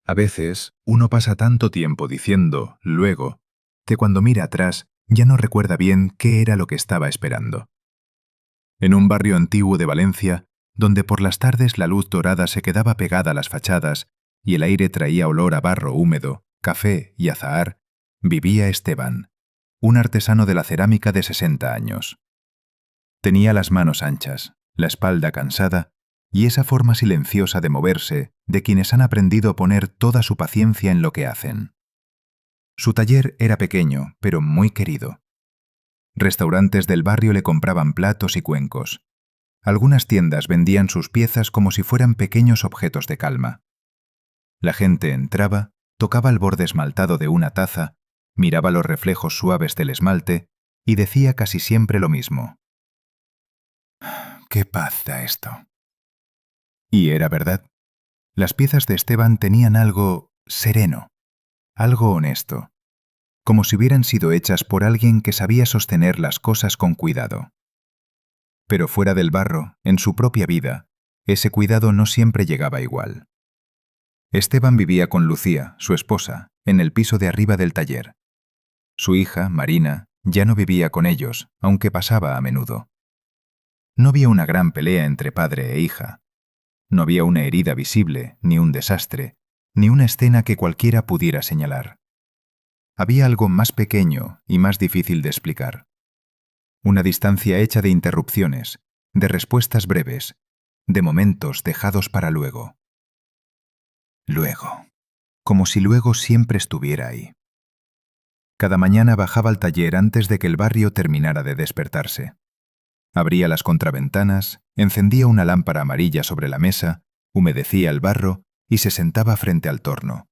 A veces, uno pasa tanto tiempo diciendo luego, que cuando mira atrás ya no recuerda bien qué era lo que estaba esperando. En un barrio antiguo de Valencia, donde por las tardes la luz dorada se quedaba pegada a las fachadas y el aire traía olor a barro húmedo, café y azahar, vivía Esteban, un artesano de la cerámica de 60 años. Tenía las manos anchas, la espalda cansada y esa forma silenciosa de moverse de quienes han aprendido a poner toda su paciencia en lo que hacen. Su taller era pequeño, pero muy querido. Restaurantes del barrio le compraban platos y cuencos. Algunas tiendas vendían sus piezas como si fueran pequeños objetos de calma. La gente entraba, tocaba el borde esmaltado de una taza, miraba los reflejos suaves del esmalte y decía casi siempre lo mismo. ¡Qué paz da esto! Y era verdad. Las piezas de Esteban tenían algo sereno, algo honesto, como si hubieran sido hechas por alguien que sabía sostener las cosas con cuidado. Pero fuera del barro, en su propia vida, ese cuidado no siempre llegaba igual. Esteban vivía con Lucía, su esposa, en el piso de arriba del taller. Su hija, Marina, ya no vivía con ellos, aunque pasaba a menudo. No había una gran pelea entre padre e hija. No había una herida visible, ni un desastre, ni una escena que cualquiera pudiera señalar. Había algo más pequeño y más difícil de explicar. Una distancia hecha de interrupciones, de respuestas breves, de momentos dejados para luego. Luego. Como si luego siempre estuviera ahí. Cada mañana bajaba al taller antes de que el barrio terminara de despertarse. Abría las contraventanas, encendía una lámpara amarilla sobre la mesa, humedecía el barro y se sentaba frente al torno.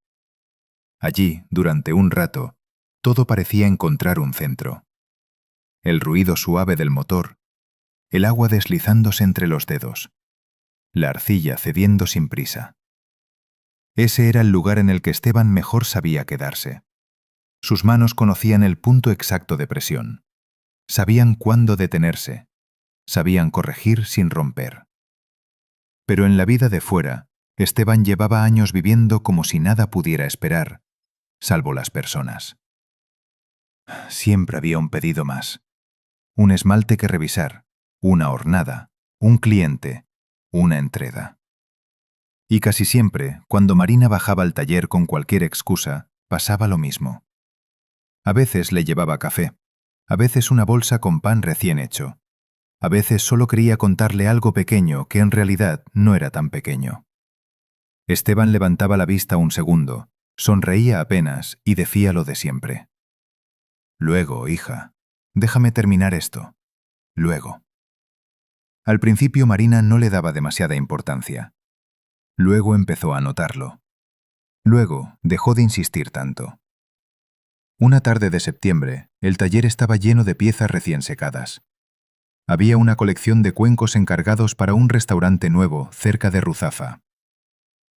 Allí, durante un rato, todo parecía encontrar un centro. El ruido suave del motor, el agua deslizándose entre los dedos, la arcilla cediendo sin prisa. Ese era el lugar en el que Esteban mejor sabía quedarse. Sus manos conocían el punto exacto de presión. Sabían cuándo detenerse. Sabían corregir sin romper. Pero en la vida de fuera, Esteban llevaba años viviendo como si nada pudiera esperar, salvo las personas. Siempre había un pedido más. Un esmalte que revisar, una hornada, un cliente, una entrega. Y casi siempre, cuando Marina bajaba al taller con cualquier excusa, pasaba lo mismo. A veces le llevaba café, a veces una bolsa con pan recién hecho. A veces solo quería contarle algo pequeño que en realidad no era tan pequeño. Esteban levantaba la vista un segundo, sonreía apenas y decía lo de siempre. Luego, hija, déjame terminar esto. Luego. Al principio Marina no le daba demasiada importancia. Luego empezó a notarlo. Luego dejó de insistir tanto. Una tarde de septiembre, el taller estaba lleno de piezas recién secadas. Había una colección de cuencos encargados para un restaurante nuevo cerca de Ruzafa.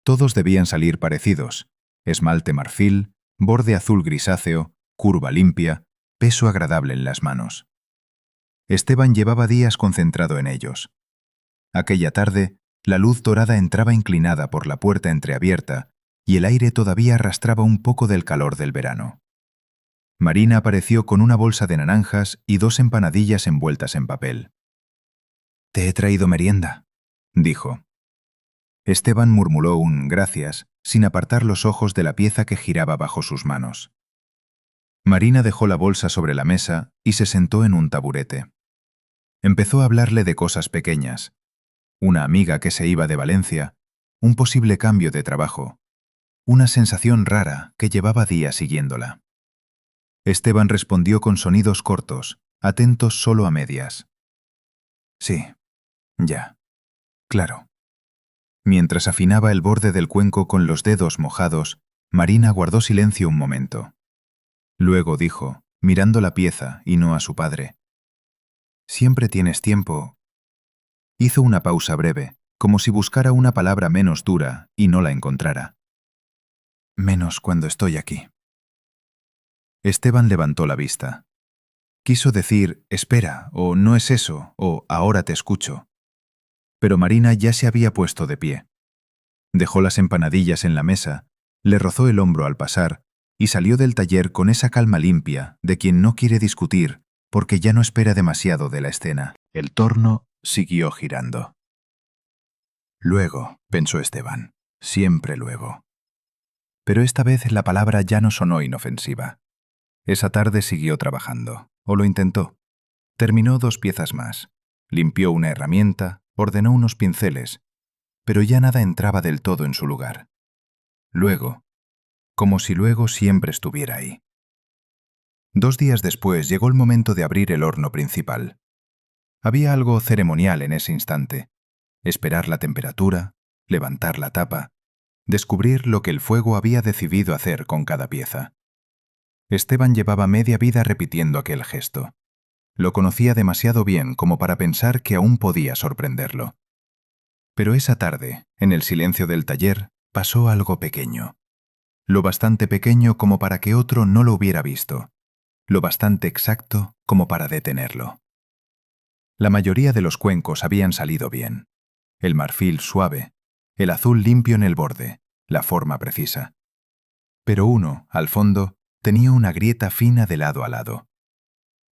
Todos debían salir parecidos: esmalte marfil, borde azul grisáceo, curva limpia, peso agradable en las manos. Esteban llevaba días concentrado en ellos. Aquella tarde, la luz dorada entraba inclinada por la puerta entreabierta y el aire todavía arrastraba un poco del calor del verano. Marina apareció con una bolsa de naranjas y 2 empanadillas envueltas en papel. «Te he traído merienda», dijo. Esteban murmuró un «gracias» sin apartar los ojos de la pieza que giraba bajo sus manos. Marina dejó la bolsa sobre la mesa y se sentó en un taburete. Empezó a hablarle de cosas pequeñas. Una amiga que se iba de Valencia, un posible cambio de trabajo, una sensación rara que llevaba días siguiéndola. Esteban respondió con sonidos cortos, atentos solo a medias. Sí, ya, claro. Mientras afinaba el borde del cuenco con los dedos mojados, Marina guardó silencio un momento. Luego dijo, mirando la pieza y no a su padre: «Siempre tienes tiempo». Hizo una pausa breve, como si buscara una palabra menos dura y no la encontrara. «Menos cuando estoy aquí». Esteban levantó la vista. Quiso decir «espera» o «no es eso» o «ahora te escucho». Pero Marina ya se había puesto de pie. Dejó las empanadillas en la mesa, Le rozó el hombro al pasar y salió del taller con esa calma limpia de quien no quiere discutir porque ya no espera demasiado de la escena. El torno siguió girando. Luego, pensó Esteban, siempre luego. Pero esta vez la palabra ya no sonó inofensiva. Esa tarde siguió trabajando, o lo intentó. Terminó 2 piezas más, limpió una herramienta, ordenó unos pinceles, pero ya nada entraba del todo en su lugar. Luego, como si luego siempre estuviera ahí. 2 días después llegó el momento de abrir el horno principal. Había algo ceremonial en ese instante. Esperar la temperatura, levantar la tapa, descubrir lo que el fuego había decidido hacer con cada pieza. Esteban llevaba media vida repitiendo aquel gesto. Lo conocía demasiado bien como para pensar que aún podía sorprenderlo. Pero esa tarde, en el silencio del taller, pasó algo pequeño. Lo bastante pequeño como para que otro no lo hubiera visto. Lo bastante exacto como para detenerlo. La mayoría de los cuencos habían salido bien. El marfil suave, el azul limpio en el borde, la forma precisa. Pero uno, al fondo, tenía una grieta fina de lado a lado.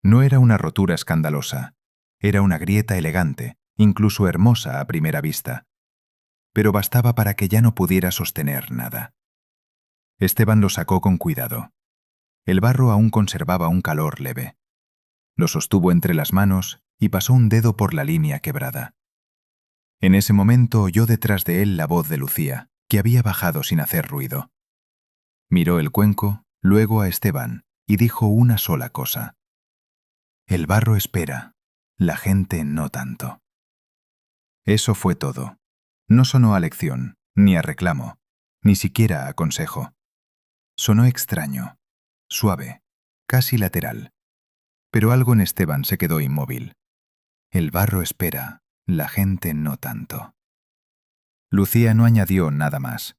No era una rotura escandalosa, era una grieta elegante, incluso hermosa a primera vista. Pero bastaba para que ya no pudiera sostener nada. Esteban lo sacó con cuidado. El barro aún conservaba un calor leve. Lo sostuvo entre las manos y pasó un dedo por la línea quebrada. En ese momento oyó detrás de él la voz de Lucía, que había bajado sin hacer ruido. Miró el cuenco, luego a Esteban, y dijo una sola cosa. El barro espera, la gente no tanto. Eso fue todo. No sonó a lección, ni a reclamo, ni siquiera a consejo. Sonó extraño, suave, casi lateral. Pero algo en Esteban se quedó inmóvil. El barro espera, la gente no tanto. Lucía no añadió nada más.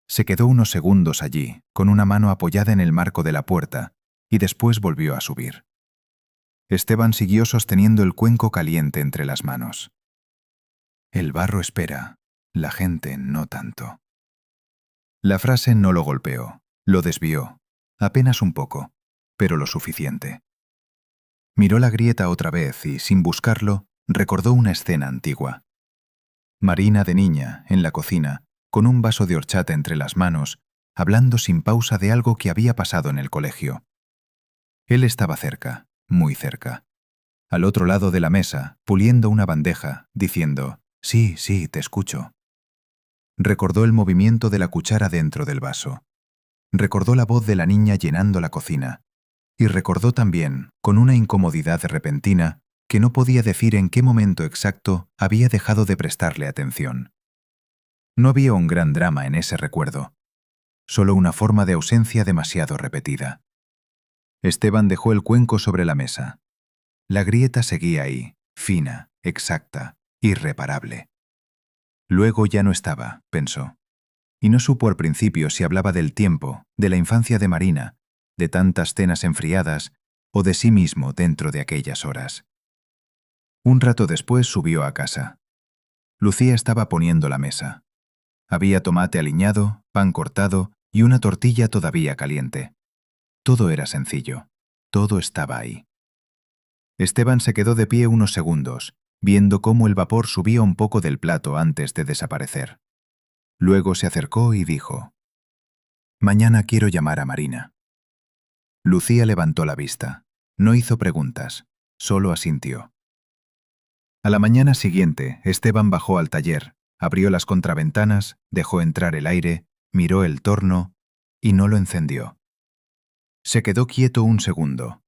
Se quedó unos segundos allí, con una mano apoyada en el marco de la puerta, y después volvió a subir. Esteban siguió sosteniendo el cuenco caliente entre las manos. El barro espera, la gente no tanto. La frase no lo golpeó, lo desvió, apenas un poco, pero lo suficiente. Miró la grieta otra vez y, sin buscarlo, recordó una escena antigua. Marina de niña, en la cocina, con un vaso de horchata entre las manos, hablando sin pausa de algo que había pasado en el colegio. Él estaba cerca, muy cerca. Al otro lado de la mesa, puliendo una bandeja, diciendo, «Sí, sí, te escucho». Recordó el movimiento de la cuchara dentro del vaso. Recordó la voz de la niña llenando la cocina. Y recordó también, con una incomodidad repentina, que no podía decir en qué momento exacto había dejado de prestarle atención. No había un gran drama en ese recuerdo, solo una forma de ausencia demasiado repetida. Esteban dejó el cuenco sobre la mesa. La grieta seguía ahí, fina, exacta, irreparable. Luego ya no estaba, pensó. Y no supo al principio si hablaba del tiempo, de la infancia de Marina, de tantas cenas enfriadas, o de sí mismo dentro de aquellas horas. Un rato después subió a casa. Lucía estaba poniendo la mesa. Había tomate aliñado, pan cortado y una tortilla todavía caliente. Todo era sencillo. Todo estaba ahí. Esteban se quedó de pie unos segundos, viendo cómo el vapor subía un poco del plato antes de desaparecer. Luego se acercó y dijo, «Mañana quiero llamar a Marina». Lucía levantó la vista. No hizo preguntas, solo asintió. A la mañana siguiente, Esteban bajó al taller, abrió las contraventanas, dejó entrar el aire, miró el torno y no lo encendió. Se quedó quieto un segundo.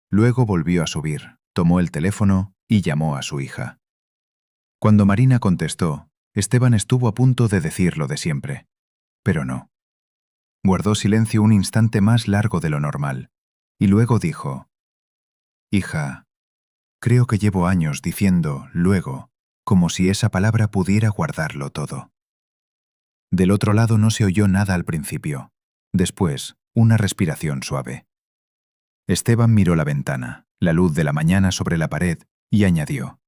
Luego volvió a subir, tomó el teléfono y llamó a su hija. Cuando Marina contestó, Esteban estuvo a punto de decir lo de siempre, pero no. Guardó silencio un instante más largo de lo normal, y luego dijo, «Hija, creo que llevo años diciendo luego, como si esa palabra pudiera guardarlo todo». Del otro lado no se oyó nada al principio. Después, una respiración suave. Esteban miró la ventana, la luz de la mañana sobre la pared, y añadió,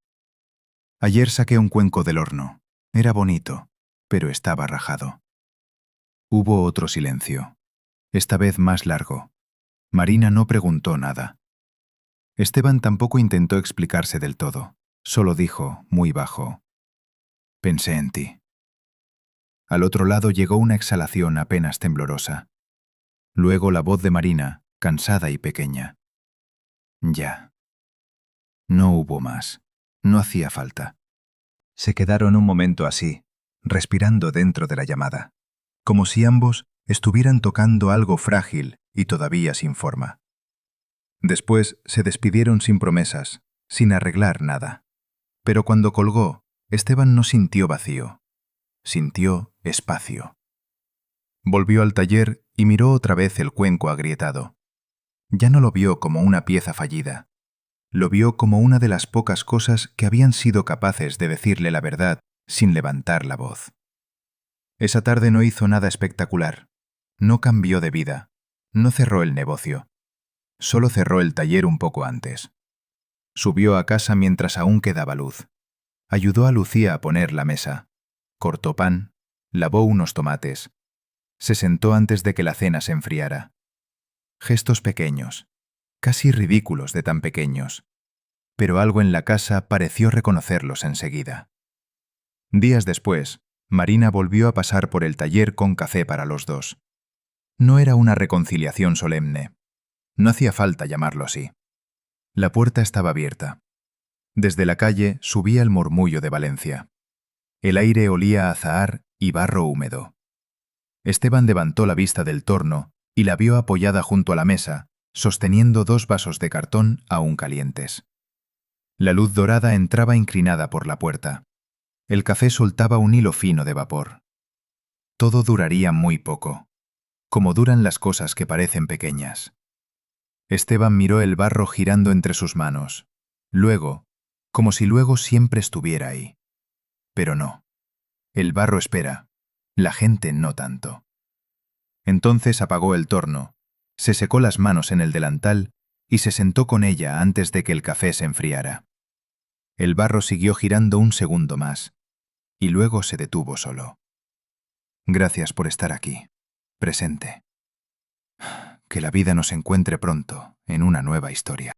«Ayer saqué un cuenco del horno. Era bonito, pero estaba rajado». Hubo otro silencio, esta vez más largo. Marina no preguntó nada. Esteban tampoco intentó explicarse del todo. Solo dijo, muy bajo, «Pensé en ti». Al otro lado llegó una exhalación apenas temblorosa. Luego la voz de Marina, cansada y pequeña. «Ya». No hubo más. No hacía falta. Se quedaron un momento así, respirando dentro de la llamada, como si ambos estuvieran tocando algo frágil y todavía sin forma. Después se despidieron sin promesas, sin arreglar nada. Pero cuando colgó, Esteban no sintió vacío. Sintió espacio. Volvió al taller y miró otra vez el cuenco agrietado. Ya no lo vio como una pieza fallida. Lo vio como una de las pocas cosas que habían sido capaces de decirle la verdad sin levantar la voz. Esa tarde no hizo nada espectacular. No cambió de vida. No cerró el negocio. Solo cerró el taller un poco antes. Subió a casa mientras aún quedaba luz. Ayudó a Lucía a poner la mesa. Cortó pan, lavó unos tomates. Se sentó antes de que la cena se enfriara. Gestos pequeños, casi ridículos de tan pequeños. Pero algo en la casa pareció reconocerlos enseguida. Días después, Marina volvió a pasar por el taller con café para los dos. No era una reconciliación solemne. No hacía falta llamarlo así. La puerta estaba abierta. Desde la calle subía el murmullo de Valencia. El aire olía a azahar y barro húmedo. Esteban levantó la vista del torno y la vio apoyada junto a la mesa, sosteniendo 2 vasos de cartón aún calientes. La luz dorada entraba inclinada por la puerta. El café soltaba un hilo fino de vapor. Todo duraría muy poco, como duran las cosas que parecen pequeñas. Esteban miró el barro girando entre sus manos. Luego, como si luego siempre estuviera ahí. Pero no. El barro espera, la gente no tanto. Entonces apagó el torno, se secó las manos en el delantal y se sentó con ella antes de que el café se enfriara. El barro siguió girando un segundo más, y luego se detuvo solo. Gracias por estar aquí, presente. Que la vida nos encuentre pronto en una nueva historia.